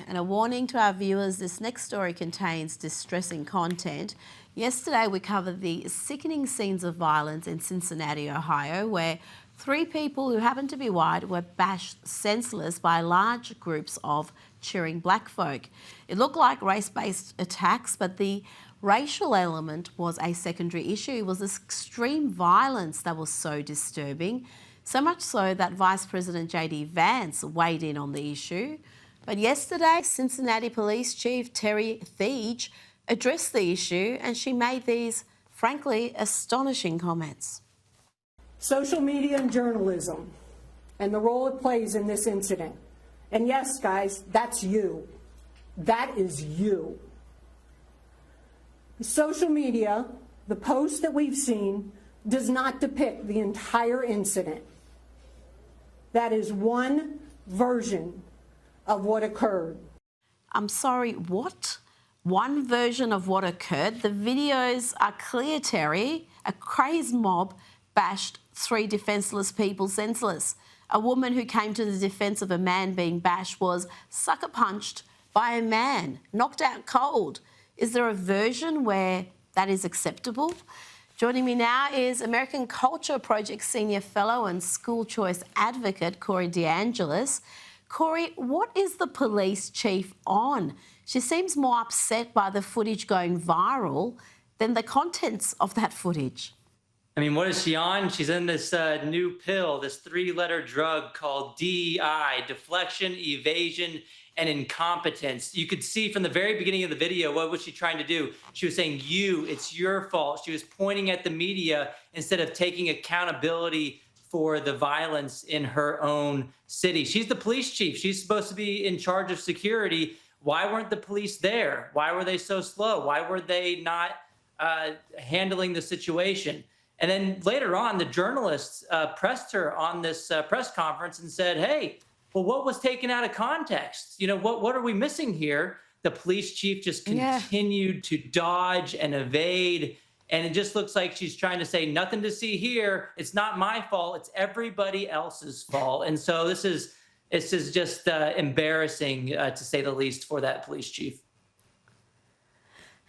And a warning to our viewers, this next story contains distressing content. Yesterday we covered the sickening scenes of violence in Cincinnati, Ohio, where 3 people who happened to be white were bashed senseless by large groups of cheering black folk. It looked like race-based attacks, but the racial element was a secondary issue. It was this extreme violence that was so disturbing, so much so that Vice President J.D. Vance weighed in on the issue. But yesterday, Cincinnati Police Chief Terry Thiege addressed the issue, and she made these, frankly, astonishing comments. Social media and journalism and the role it plays in this incident. And yes, guys, that's you. That is you. Social media, the post that we've seen, does not depict the entire incident. That is one version of what occurred. I'm sorry, what? One version of what occurred? The videos are clear, Terry. A crazed mob bashed 3 defenceless people senseless. A woman who came to the defence of a man being bashed was sucker punched by a man, knocked out cold. Is there a version where that is acceptable? Joining me now is American Culture Project Senior Fellow and School Choice Advocate, Corey DeAngelis. Corey, what is the police chief on? She seems more upset by the footage going viral than the contents of that footage. I mean, what is she on? She's in this new pill, this 3-letter drug called DEI, deflection, evasion, and incompetence. You could see from the very beginning of the video, what was she trying to do? She was saying, it's your fault. She was pointing at the media instead of taking accountability for the violence in her own city. She's the police chief. She's supposed to be in charge of security. Why weren't the police there? Why were they so slow? Why were they not handling the situation? And then later on, the journalists pressed her on this press conference and said, hey, well, what was taken out of context? You know, what are we missing here? The police chief just continued to dodge and evade. And it just looks like she's trying to say, nothing to see here. It's not my fault. It's everybody else's fault. And so this is just embarrassing, to say the least, for that police chief.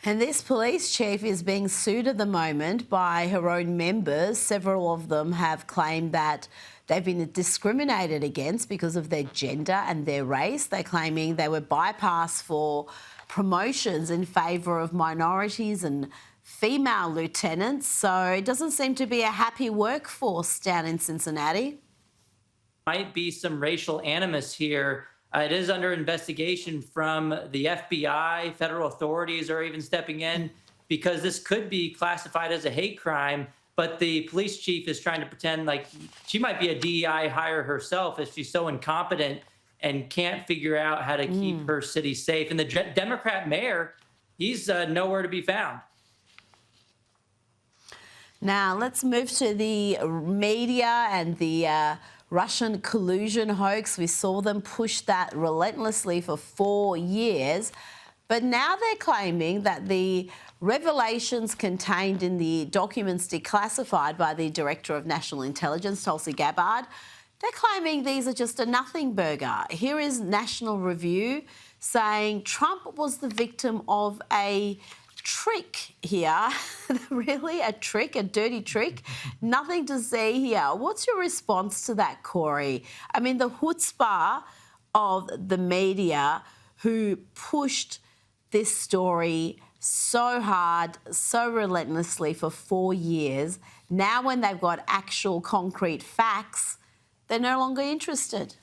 And this police chief is being sued at the moment by her own members. Several of them have claimed that they've been discriminated against because of their gender and their race. They're claiming they were bypassed for promotions in favour of minorities and female lieutenants. So it doesn't seem to be a happy workforce down in Cincinnati. Might be some racial animus here. It is under investigation from the FBI. Federal authorities are even stepping in because this could be classified as a hate crime. But the police chief is trying to pretend like she might be a DEI hire herself if she's so incompetent and can't figure out how to keep her city safe. And the Democrat mayor, he's nowhere to be found. Now, let's move to the media and the Russian collusion hoax. We saw them push that relentlessly for 4 years. But now they're claiming that the revelations contained in the documents declassified by the Director of National Intelligence, Tulsi Gabbard, they're claiming these are just a nothing burger. Here is National Review saying Trump was the victim of a trick here. Really? A trick? A dirty trick? Nothing to see here. What's your response to that, Corey? I mean, the chutzpah of the media who pushed this story so hard, so relentlessly for 4 years. Now when they've got actual concrete facts, they're no longer interested.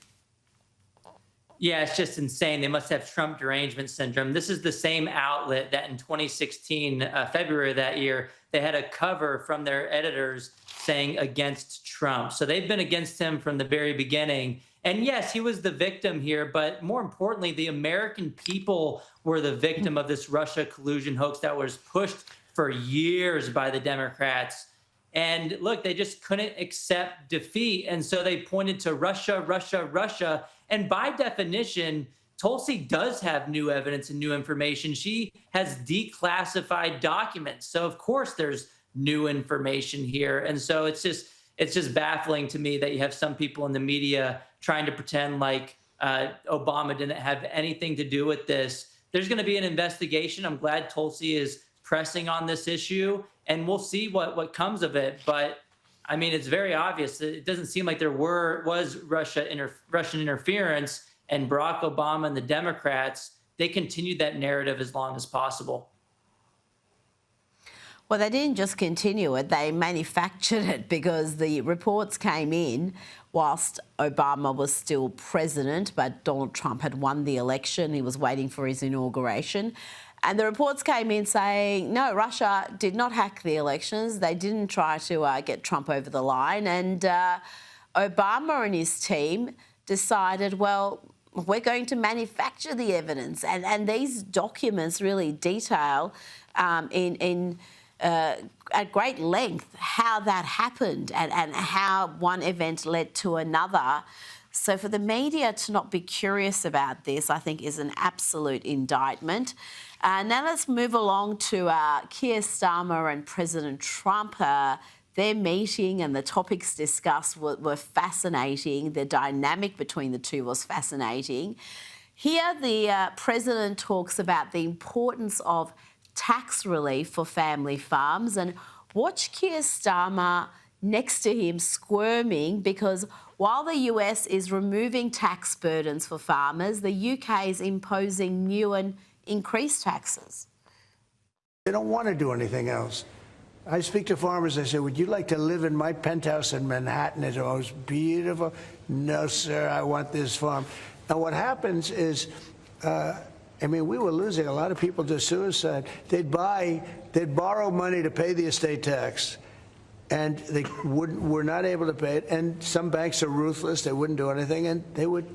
Yeah, it's just insane. They must have Trump derangement syndrome. This is the same outlet that in 2016, February of that year, they had a cover from their editors saying against Trump. So they've been against him from the very beginning. And yes, he was the victim here, but more importantly, the American people were the victim of this Russia collusion hoax that was pushed for years by the Democrats. And look, they just couldn't accept defeat. And so they pointed to Russia, Russia, Russia. And by definition, Tulsi does have new evidence and new information. She has declassified documents. So of course there's new information here. And so it's just baffling to me that you have some people in the media trying to pretend like Obama didn't have anything to do with this. There's going to be an investigation. I'm glad Tulsi is pressing on this issue, and we'll see what comes of it. But I mean, it's very obvious. It doesn't seem like there was Russian interference, and Barack Obama and the Democrats, they continued that narrative as long as possible. Well, they didn't just continue it, they manufactured it, because the reports came in whilst Obama was still president, but Donald Trump had won the election. He was waiting for his inauguration. And the reports came in saying, no, Russia did not hack the elections. They didn't try to get Trump over the line. And Obama and his team decided, well, we're going to manufacture the evidence. And these documents really detail at great length how that happened and how one event led to another. So for the media to not be curious about this, I think, is an absolute indictment. Now let's move along to Keir Starmer and President Trump. Their meeting and the topics discussed were fascinating. The dynamic between the two was fascinating. Here, the president talks about the importance of tax relief for family farms, and watch Keir Starmer next to him squirming, because while the US is removing tax burdens for farmers, the UK is imposing new and increased taxes. They don't want to do anything else. I speak to farmers, I say, would you like to live in my penthouse in Manhattan? It's the most beautiful. No, sir, I want this farm. And what happens is, I mean, we were losing a lot of people to suicide. They'd borrow money to pay the estate tax, and they were not able to pay it. And some banks are ruthless; they wouldn't do anything, and they would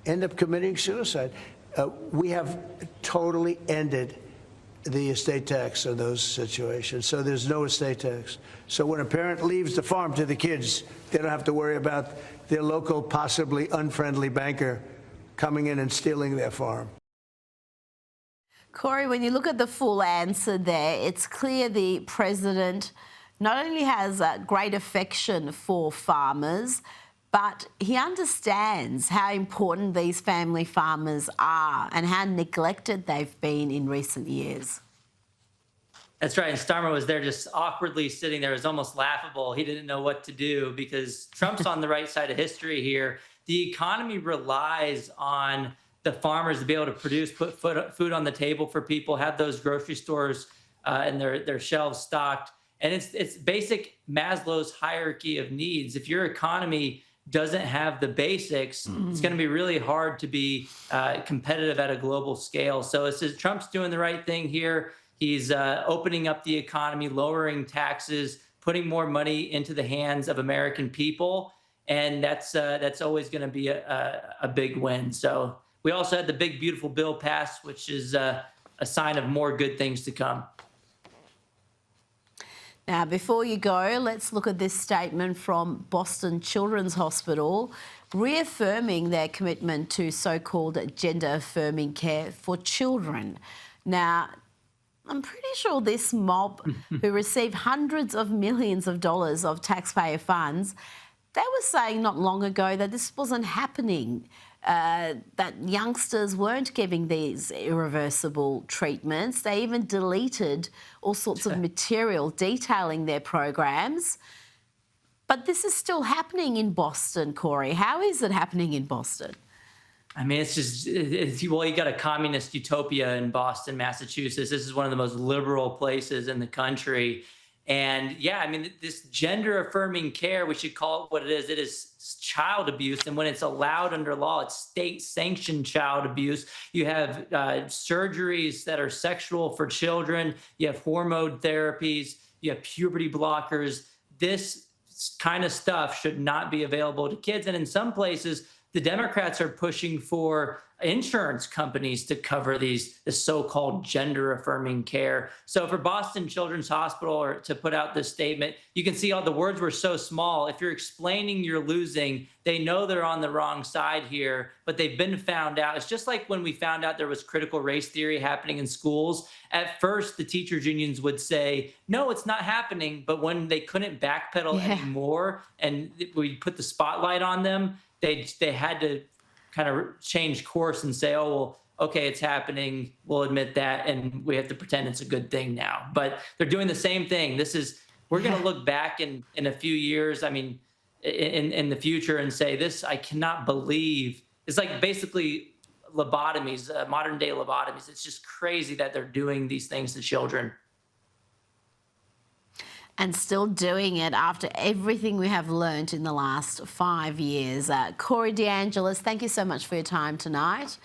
end up committing suicide. We have totally ended the estate tax in those situations, so there's no estate tax. So when a parent leaves the farm to the kids, they don't have to worry about their local, possibly unfriendly banker coming in and stealing their farm. Corey, when you look at the full answer there, it's clear the president not only has a great affection for farmers, but he understands how important these family farmers are and how neglected they've been in recent years. That's right. And Starmer was there just awkwardly sitting there. It was almost laughable. He didn't know what to do because Trump's on the right side of history here. The economy relies on the farmers to be able to produce, put food on the table for people, have those grocery stores and their shelves stocked. And it's basic Maslow's hierarchy of needs. If your economy doesn't have the basics, it's going to be really hard to be competitive at a global scale. So it says Trump's doing the right thing here. He's opening up the economy, lowering taxes, putting more money into the hands of American people. And that's always going to be a big win. So we also had the big, beautiful bill passed, which is a sign of more good things to come. Now, before you go, let's look at this statement from Boston Children's Hospital, reaffirming their commitment to so-called gender-affirming care for children. Now, I'm pretty sure this mob, who received hundreds of millions of dollars of taxpayer funds, they were saying not long ago that this wasn't happening, that youngsters weren't getting these irreversible treatments. They even deleted all sorts of material detailing their programs. But this is still happening in Boston, Corey. How is it happening in Boston? I mean, well, you got a communist utopia in Boston, Massachusetts. This is one of the most liberal places in the country. And yeah, I mean, this gender affirming care, we should call it what it is. It is child abuse. And when it's allowed under law, it's state sanctioned child abuse. You have surgeries that are sexual for children. You have hormone therapies. You have puberty blockers. This kind of stuff should not be available to kids. And in some places, the Democrats are pushing for insurance companies to cover this so-called gender-affirming care. So for Boston Children's Hospital or to put out this statement, you can see all the words were so small. If you're explaining you're losing, they know they're on the wrong side here, but they've been found out. It's just like when we found out there was critical race theory happening in schools. At first, the teachers' unions would say, no, it's not happening. But when they couldn't backpedal anymore and we put the spotlight on them, they had to kind of change course and say, oh, well, okay, it's happening. We'll admit that. And we have to pretend it's a good thing now. But they're doing the same thing. We're going to look back in a few years, I mean, in the future and say, this, I cannot believe. It's like basically lobotomies, modern day lobotomies. It's just crazy that they're doing these things to children. And still doing it after everything we have learned in the last 5 years. Corey DeAngelis, thank you so much for your time tonight.